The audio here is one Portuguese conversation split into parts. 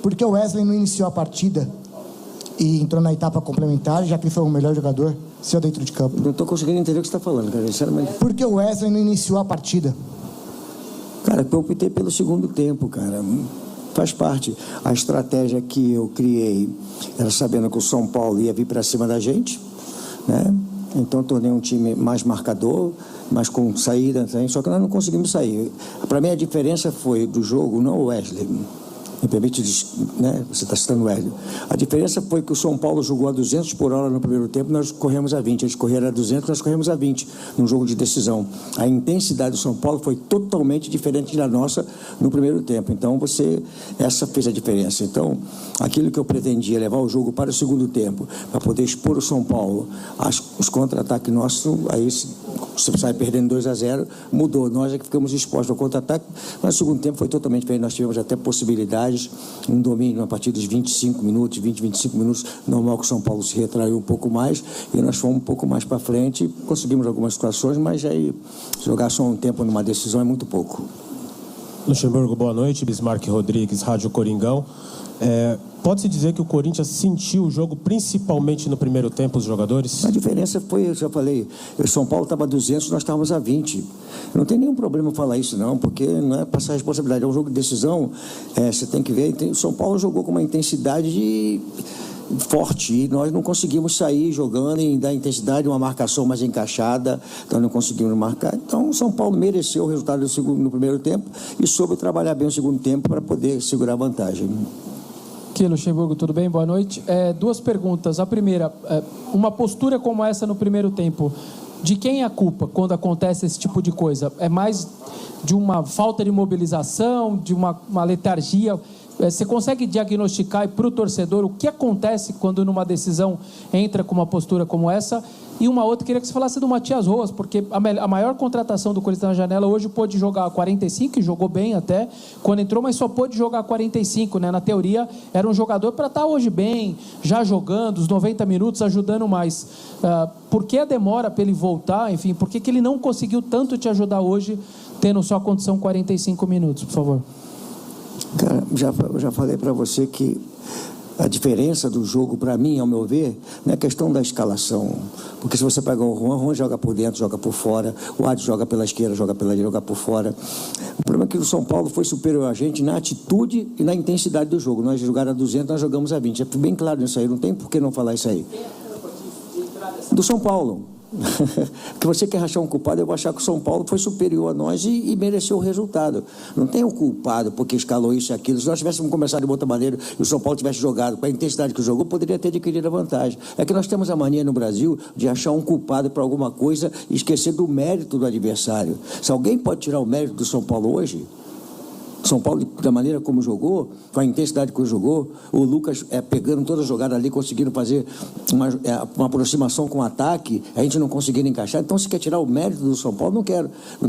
Por que o Wesley não iniciou a partida e entrou na etapa complementar, já que ele foi o melhor jogador, seu dentro de campo? Não estou conseguindo entender o que você está falando, cara, sinceramente. Por que o Wesley não iniciou a partida? Cara, eu optei pelo segundo tempo, cara. Faz parte. A estratégia que eu criei era sabendo que o São Paulo ia vir para cima da gente, né? Então tornei um time mais marcador, mas com saída também, só que nós não conseguimos sair. Para mim a diferença foi do jogo, não o Wesley. Me permite, né? Você está citando o Hélio. A diferença foi que o São Paulo jogou a 200 por hora no primeiro tempo, nós corremos a 20. Eles correram a 200, nós corremos a 20 num jogo de decisão. A intensidade do São Paulo foi totalmente diferente da nossa no primeiro tempo. Então, essa fez a diferença. Então, aquilo que eu pretendia, levar o jogo para o segundo tempo, para poder expor o São Paulo, os contra-ataques nossos, aí você sai perdendo 2-0, mudou. Nós é que ficamos expostos ao contra-ataque, mas o segundo tempo foi totalmente diferente. Nós tivemos até possibilidades, um domínio a partir dos 25 minutos, 25 minutos, normal que o São Paulo se retraiu um pouco mais, e nós fomos um pouco mais para frente, conseguimos algumas situações, mas aí jogar só um tempo numa decisão é muito pouco. Luxemburgo, boa noite. Bismarck Rodrigues, Rádio Coringão. Pode-se dizer que o Corinthians sentiu o jogo principalmente no primeiro tempo, os jogadores? A diferença foi, eu já falei, o São Paulo estava a 200, nós estávamos a 20. Não tem nenhum problema falar isso não, porque não é passar a responsabilidade, é um jogo de decisão, você tem que ver, o São Paulo jogou com uma intensidade forte e nós não conseguimos sair jogando e dar intensidade, uma marcação mais encaixada, então não conseguimos marcar. Então o São Paulo mereceu o resultado no primeiro tempo e soube trabalhar bem o segundo tempo para poder segurar a vantagem. Aqui, Luxemburgo, tudo bem? Boa noite. Duas perguntas. A primeira, uma postura como essa no primeiro tempo, de quem é a culpa quando acontece esse tipo de coisa? É mais de uma falta de mobilização, de uma letargia? Você consegue diagnosticar para o torcedor o que acontece quando numa decisão entra com uma postura como essa? E uma outra, queria que você falasse do Matias Rojas, porque a maior contratação do Corinthians na janela hoje pôde jogar 45, e jogou bem até quando entrou, mas só pôde jogar 45, né? Na teoria, era um jogador para estar hoje bem, já jogando os 90 minutos, ajudando mais. Por que a demora para ele voltar? Enfim, por que ele não conseguiu tanto te ajudar hoje, tendo só condição 45 minutos, por favor? Cara, já falei para você que a diferença do jogo, para mim, ao meu ver, não é questão da escalação. Porque se você pegar o Juan joga por dentro, joga por fora. O Adson joga pela esquerda, joga pela direita, joga por fora. O problema é que o São Paulo foi superior a gente na atitude e na intensidade do jogo. Nós jogaram a 200, nós jogamos a 20. É bem claro isso aí, não tem por que não falar isso aí. Do São Paulo. Que você quer achar um culpado, eu vou achar que o São Paulo foi superior a nós e mereceu o resultado. Não tem um culpado porque escalou isso e aquilo. Se nós tivéssemos começado de outra maneira e o São Paulo tivesse jogado com a intensidade que jogou, poderia ter adquirido a vantagem. É que nós temos a mania no Brasil de achar um culpado para alguma coisa e esquecer do mérito do adversário. Se alguém pode tirar o mérito do São Paulo hoje, São Paulo, da maneira como jogou, com a intensidade que jogou, o Lucas pegando toda a jogada ali, conseguindo fazer uma aproximação com o ataque, a gente não conseguindo encaixar. Então, se quer tirar o mérito do São Paulo, não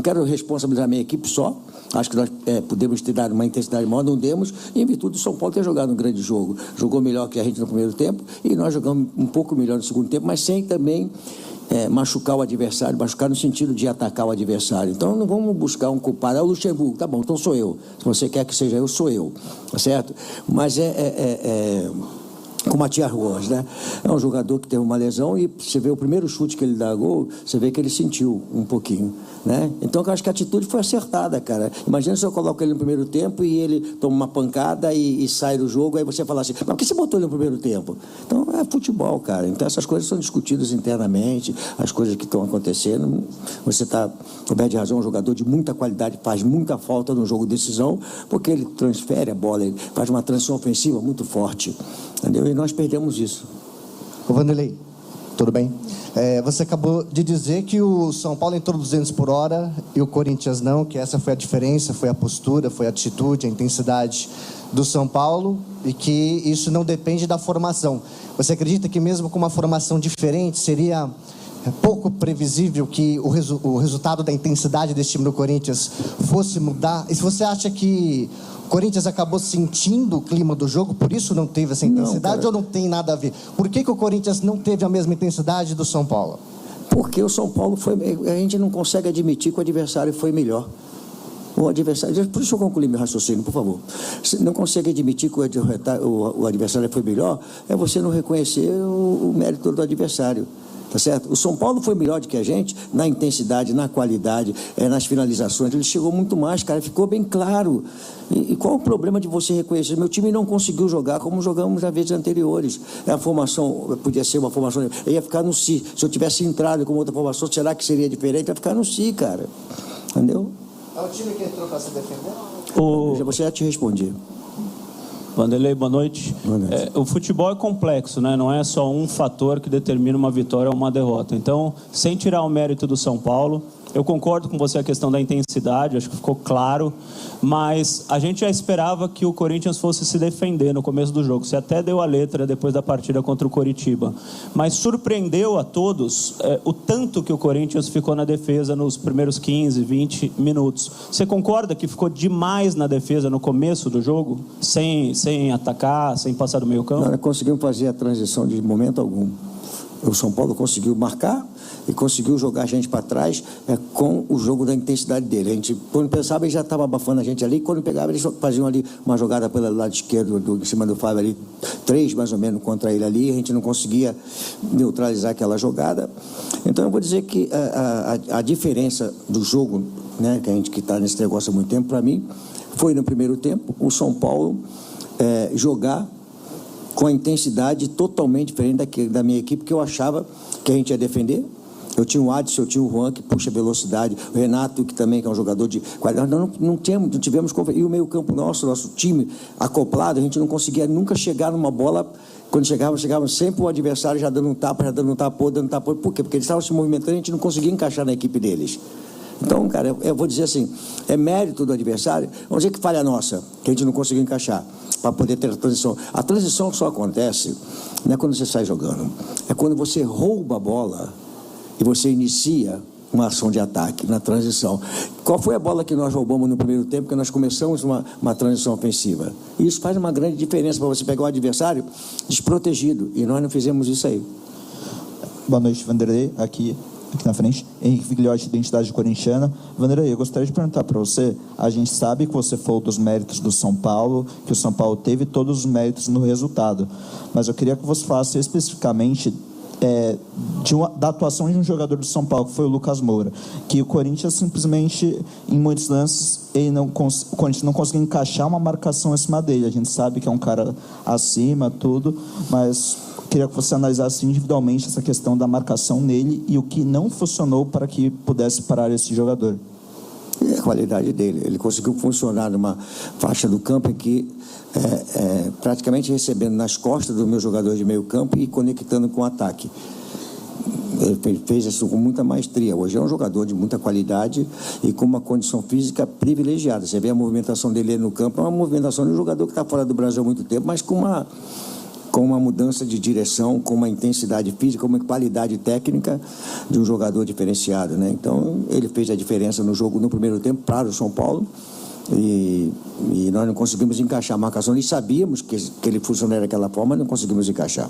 quero responsabilizar a minha equipe só. Acho que nós podemos ter dado uma intensidade maior, não demos, e em virtude do São Paulo ter jogado um grande jogo. Jogou melhor que a gente no primeiro tempo, e nós jogamos um pouco melhor no segundo tempo, mas sem também machucar o adversário, machucar no sentido de atacar o adversário. Então não vamos buscar um culpado. É o Luxemburgo, tá bom, então sou eu. Se você quer que seja eu, sou eu, tá certo? Mas com o Matias Rojas, né? É um jogador que teve uma lesão e você vê o primeiro chute que ele dá gol, você vê que ele sentiu um pouquinho, né? Então eu acho que a atitude foi acertada, cara. Imagina se eu coloco ele no primeiro tempo e ele toma uma pancada e sai do jogo, aí você fala assim, mas por que você botou ele no primeiro tempo? Então é futebol, cara. Então essas coisas são discutidas internamente, as coisas que estão acontecendo. Você está coberto de razão, um jogador de muita qualidade, faz muita falta no jogo de decisão, porque ele transfere a bola, ele faz uma transição ofensiva muito forte, entendeu? E nós perdemos isso. Ô Vanderlei, tudo bem? Você acabou de dizer que o São Paulo entrou 200 por hora e o Corinthians não, que essa foi a diferença, foi a postura, foi a atitude, a intensidade do São Paulo e que isso não depende da formação. Você acredita que mesmo com uma formação diferente seria pouco previsível que o resultado da intensidade desse time do Corinthians fosse mudar? E se você acha que o Corinthians acabou sentindo o clima do jogo, por isso não teve essa intensidade, ou não tem nada a ver? Por que o Corinthians não teve a mesma intensidade do São Paulo? Porque o São Paulo a gente não consegue admitir que o adversário foi melhor. O adversário, deixa eu concluir meu raciocínio, por favor. Você não consegue admitir que o adversário foi melhor, é você não reconhecer o mérito do adversário. Tá certo? O São Paulo foi melhor do que a gente na intensidade, na qualidade, nas finalizações. Ele chegou muito mais, cara, ficou bem claro. E qual o problema de você reconhecer? Meu time não conseguiu jogar como jogamos nas vezes anteriores. A formação podia ser uma formação. Eu ia ficar no Si. Se eu tivesse entrado com outra formação, será que seria diferente? Ia ficar no Si, cara. Entendeu? É o time que entrou para se defender? Você já te respondi. Vanderlei, boa noite. Boa noite. O futebol é complexo, né? Não é só um fator que determina uma vitória ou uma derrota. Então, sem tirar o mérito do São Paulo, eu concordo com você a questão da intensidade, acho que ficou claro, mas a gente já esperava que o Corinthians fosse se defender no começo do jogo. Você até deu a letra depois da partida contra o Coritiba, mas surpreendeu a todos o tanto que o Corinthians ficou na defesa nos primeiros 15, 20 minutos. Você concorda que ficou demais na defesa no começo do jogo, sem atacar, sem passar do meio campo? Não conseguimos fazer a transição de momento algum. O São Paulo conseguiu marcar e conseguiu jogar a gente para trás com o jogo da intensidade dele. A gente, quando pensava, ele já estava abafando a gente ali. Quando pegava, eles faziam ali uma jogada pelo lado esquerdo, em cima do Fábio ali, 3 mais ou menos contra ele ali. A gente não conseguia neutralizar aquela jogada. Então, eu vou dizer que a diferença do jogo, né, que a gente que está nesse negócio há muito tempo, para mim, foi no primeiro tempo, o São Paulo jogar com a intensidade totalmente diferente da minha equipe, que eu achava que a gente ia defender. Eu tinha o Adson, eu tinha o Juan, que puxa velocidade, o Renato, que também é um jogador de qualidade. Nós não tivemos confiança. E o meio campo nosso time acoplado, a gente não conseguia nunca chegar numa bola. Quando chegava sempre o adversário já dando um tapa. Por quê? Porque eles estavam se movimentando e a gente não conseguia encaixar na equipe deles. Então, cara, eu vou dizer assim, é mérito do adversário, vamos dizer que falha nossa, que a gente não conseguiu encaixar, para poder ter a transição. A transição só acontece, não é quando você sai jogando, é quando você rouba a bola e você inicia uma ação de ataque na transição. Qual foi a bola que nós roubamos no primeiro tempo, que nós começamos uma transição ofensiva? E isso faz uma grande diferença para você pegar o adversário desprotegido, e nós não fizemos isso aí. Boa noite, Vanderlei, aqui na frente, Henrique Vigliotti, Identidade Corintiana. Vanderlei, eu gostaria de perguntar para você, a gente sabe que você falou dos méritos do São Paulo, que o São Paulo teve todos os méritos no resultado, mas eu queria que você falasse especificamente da atuação de um jogador do São Paulo, que foi o Lucas Moura, que o Corinthians simplesmente, em muitos lances, o Corinthians não conseguiu encaixar uma marcação acima dele. A gente sabe que é um cara acima, tudo, mas queria que você analisasse individualmente essa questão da marcação nele e o que não funcionou para que pudesse parar esse jogador. E a qualidade dele. Ele conseguiu funcionar numa faixa do campo em que praticamente recebendo nas costas do meu jogador de meio campo e conectando com o ataque. Ele fez isso com muita maestria. Hoje é um jogador de muita qualidade e com uma condição física privilegiada. Você vê a movimentação dele no campo, é uma movimentação de um jogador que está fora do Brasil há muito tempo, mas com uma mudança de direção, com uma intensidade física, com uma qualidade técnica de um jogador diferenciado, né? Então, ele fez a diferença no jogo no primeiro tempo para o São Paulo e nós não conseguimos encaixar a marcação. E sabíamos que ele funcionaria daquela forma, mas não conseguimos encaixar.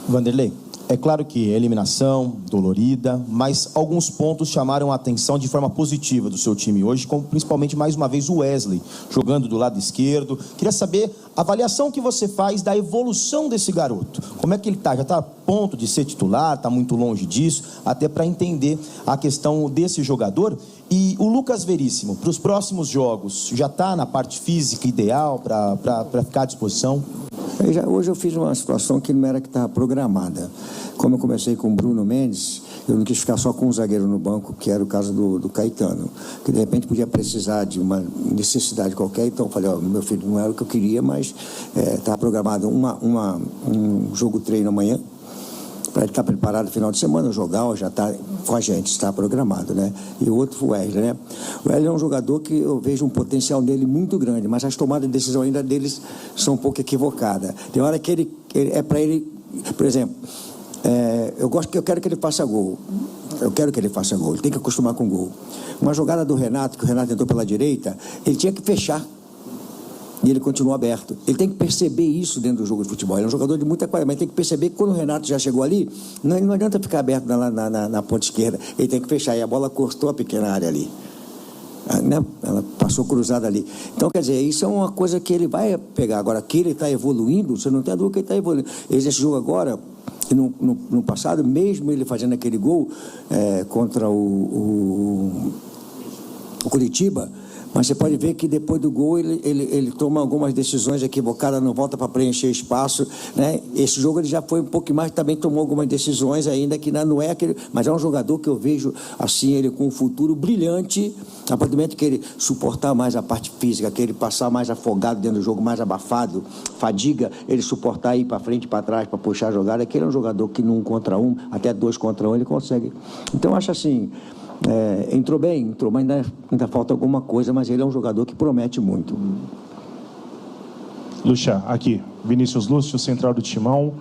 Vanderlei, é claro que eliminação, dolorida, mas alguns pontos chamaram a atenção de forma positiva do seu time hoje, como principalmente, mais uma vez, o Wesley, jogando do lado esquerdo. Queria saber a avaliação que você faz da evolução desse garoto. Como é que ele está? Já está a ponto de ser titular? Está muito longe disso? Até para entender a questão desse jogador. E o Lucas Veríssimo, para os próximos jogos, já está na parte física ideal para ficar à disposição? Hoje eu fiz uma situação que não era que estava programada. Como eu comecei com o Bruno Mendes, eu não quis ficar só com um zagueiro no banco, que era o caso do Caetano, que de repente podia precisar de uma necessidade qualquer. Então eu falei, meu filho, não era o que eu queria, mas estava programado um jogo treino amanhã, para ele estar preparado no final de semana, jogar, já está com a gente, está programado, né? E o outro foi o Wesley, né? O Wesley é um jogador que eu vejo um potencial nele muito grande, mas as tomadas de decisão ainda deles são um pouco equivocadas. Tem hora que ele é para ele, por exemplo, eu quero que ele faça gol. Eu quero que ele faça gol, ele tem que acostumar com gol. Uma jogada do Renato, que o Renato entrou pela direita, ele tinha que fechar. E ele continua aberto. Ele tem que perceber isso dentro do jogo de futebol. Ele é um jogador de muita qualidade, mas tem que perceber que quando o Renato já chegou ali, não adianta ficar aberto na ponta esquerda. Ele tem que fechar. E a bola cortou a pequena área ali. né? Ela passou cruzada ali. Então, quer dizer, isso é uma coisa que ele vai pegar. Agora, que ele está evoluindo, você não tem a dúvida que ele está evoluindo. Esse jogo agora, no passado, mesmo ele fazendo aquele gol contra o Curitiba, mas você pode ver que depois do gol ele toma algumas decisões equivocadas, não volta para preencher espaço, né? Esse jogo ele já foi um pouco mais, também tomou algumas decisões ainda que não é aquele, mas é um jogador que eu vejo assim, ele com um futuro brilhante, a partir do momento que ele suportar mais a parte física, que ele passar mais afogado dentro do jogo, mais abafado, fadiga, ele suportar ir para frente e para trás para puxar a jogada, que ele é um jogador que no 1 contra 1, até 2 contra 1 ele consegue. Então eu acho assim, entrou bem, mas ainda falta alguma coisa, mas ele é um jogador que promete muito. Lucha, aqui, Vinícius Lúcio, central do Timão.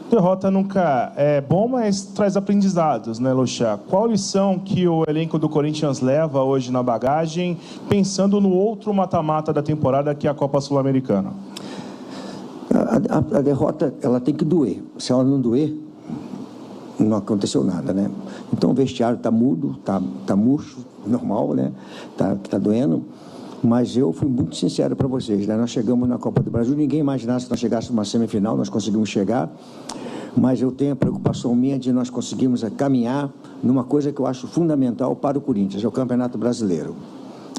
Derrota nunca é bom, mas traz aprendizados, né, Lucha? Qual lição que o elenco do Corinthians leva hoje na bagagem, pensando no outro mata-mata da temporada, que é a Copa Sul-Americana? A derrota, ela tem que doer. Se ela não doer, não aconteceu nada, né? Então o vestiário está mudo, está murcho, normal, né? Tá doendo. Mas eu fui muito sincero para vocês, né? Nós chegamos na Copa do Brasil, ninguém imaginava se nós chegássemos numa semifinal, nós conseguimos chegar. Mas eu tenho a preocupação minha de nós conseguirmos caminhar numa coisa que eu acho fundamental para o Corinthians, é o Campeonato Brasileiro.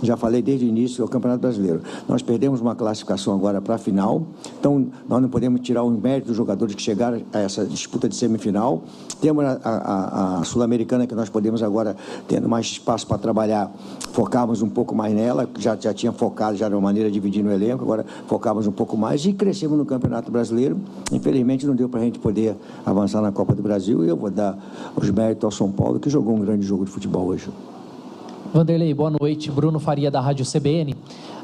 Já falei desde o início, é o Campeonato Brasileiro. Nós perdemos uma classificação agora para a final, então nós não podemos tirar o mérito dos jogadores que chegaram a essa disputa de semifinal. Temos a Sul-Americana, que nós podemos agora, tendo mais espaço para trabalhar, focarmos um pouco mais nela, já tinha focado já de uma maneira dividindo o elenco, agora focamos um pouco mais e crescemos no Campeonato Brasileiro. Infelizmente não deu para a gente poder avançar na Copa do Brasil e eu vou dar os méritos ao São Paulo, que jogou um grande jogo de futebol hoje. Vanderlei, boa noite. Bruno Faria, da Rádio CBN.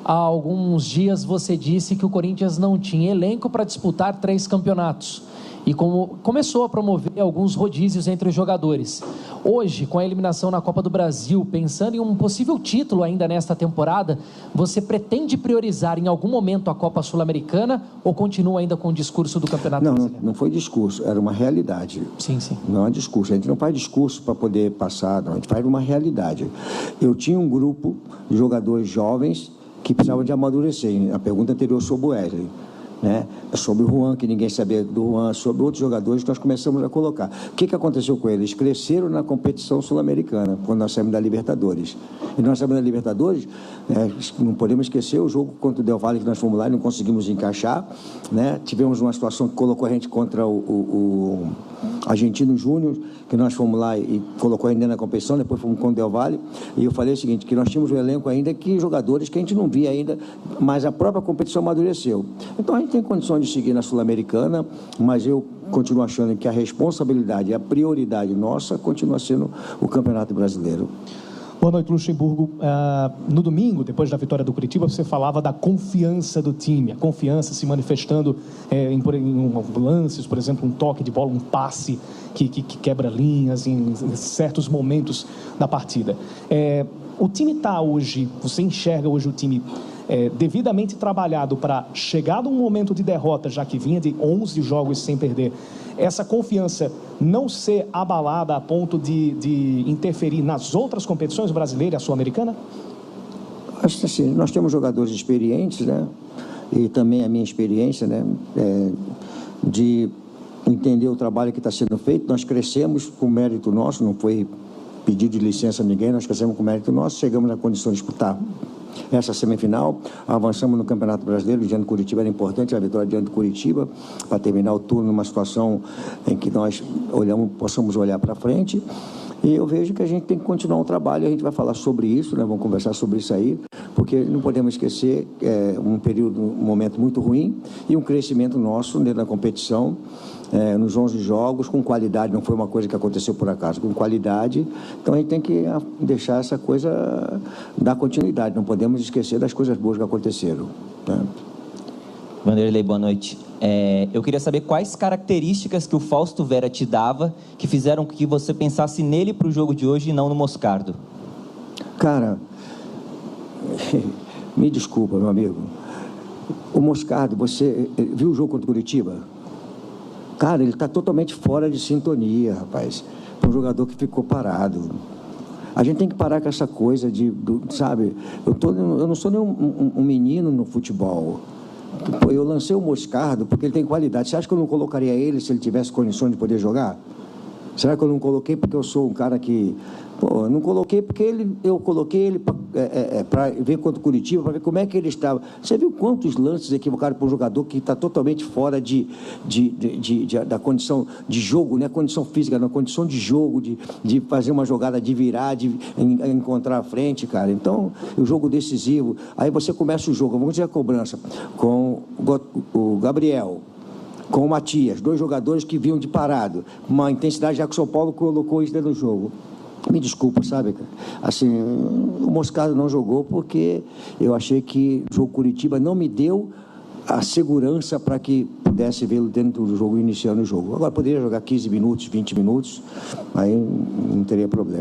Há alguns dias você disse que o Corinthians não tinha elenco para disputar 3 campeonatos e começou a promover alguns rodízios entre os jogadores. Hoje, com a eliminação na Copa do Brasil, pensando em um possível título ainda nesta temporada, você pretende priorizar em algum momento a Copa Sul-Americana ou continua ainda com o discurso do Campeonato Brasileiro? Não foi discurso, era uma realidade. Sim. Não é discurso, a gente não faz discurso para poder passar, não, a gente faz uma realidade. Eu tinha um grupo de jogadores jovens que precisavam de amadurecer. A pergunta anterior sobre o Wesley, né? Sobre o Juan, que ninguém sabia do Juan, sobre outros jogadores que nós começamos a colocar. O que aconteceu com eles? Cresceram na competição sul-americana, quando nós saímos da Libertadores. E nós saímos da Libertadores, não podemos esquecer o jogo contra o Del Valle, que nós fomos lá e não conseguimos encaixar, né? Tivemos uma situação que colocou a gente contra o Argentino Júnior, que nós fomos lá e colocou ainda na competição, depois fomos com o Del Valle, e eu falei o seguinte, que nós tínhamos um elenco ainda que jogadores que a gente não via ainda, mas a própria competição amadureceu. Então a gente tem condições de seguir na Sul-Americana, mas eu continuo achando que a responsabilidade e a prioridade nossa continua sendo o Campeonato Brasileiro. Boa noite, Luxemburgo. No domingo, depois da vitória do Curitiba, você falava da confiança do time, a confiança se manifestando em lances, por exemplo, um toque de bola, um passe que quebra linhas em certos momentos da partida. O time está hoje, você enxerga hoje o time devidamente trabalhado para chegar num momento de derrota, já que vinha de 11 jogos sem perder, essa confiança não ser abalada a ponto de interferir nas outras competições brasileiras e sul-americana? Acho que assim, nós temos jogadores experientes, né? E também a minha experiência, né? De entender o trabalho que está sendo feito. Nós crescemos com mérito nosso, não foi pedido de licença a ninguém, nós crescemos com mérito nosso, chegamos na condição de disputar essa semifinal, avançamos no Campeonato Brasileiro, diante do Curitiba era importante, a vitória diante do Curitiba, para terminar o turno numa situação em que nós possamos olhar para frente, e eu vejo que a gente tem que continuar o trabalho, a gente vai falar sobre isso, né? Vamos conversar sobre isso aí, porque não podemos esquecer um momento muito ruim e um crescimento nosso dentro da competição, nos 11 jogos, com qualidade, não foi uma coisa que aconteceu por acaso, com qualidade, então a gente tem que deixar essa coisa, dar continuidade, não podemos esquecer das coisas boas que aconteceram, né? Vanderlei, boa noite. Eu queria saber quais características que o Fausto Vera te dava que fizeram que você pensasse nele para o jogo de hoje e não no Moscardo. Cara, me desculpa, meu amigo, o Moscardo, você viu o jogo contra o Curitiba? Cara, ele está totalmente fora de sintonia, rapaz, para um jogador que ficou parado. A gente tem que parar com essa coisa sabe? Eu não sou nem um menino no futebol. Eu lancei o Moscardo porque ele tem qualidade. Você acha que eu não colocaria ele se ele tivesse condições de poder jogar? Será que eu não coloquei porque eu sou um cara que... Pô, eu não coloquei porque eu coloquei ele para ver contra o Curitiba, para ver como é que ele estava. Você viu quantos lances equivocados para um jogador que está totalmente fora da condição de jogo, não é condição física, não, condição de jogo, de fazer uma jogada, de virar, de encontrar a frente, cara. Então, o jogo decisivo, aí você começa o jogo, vamos dizer a cobrança, com o Gabriel, com o Matias, 2 jogadores que vinham de parado, uma intensidade, já que o São Paulo colocou isso dentro do jogo. Me desculpa, sabe? Assim, o Moscardo não jogou porque eu achei que o jogo Curitiba não me deu a segurança para que pudesse vê-lo dentro do jogo, iniciando o jogo. Agora, poderia jogar 15 minutos, 20 minutos, aí não teria problema.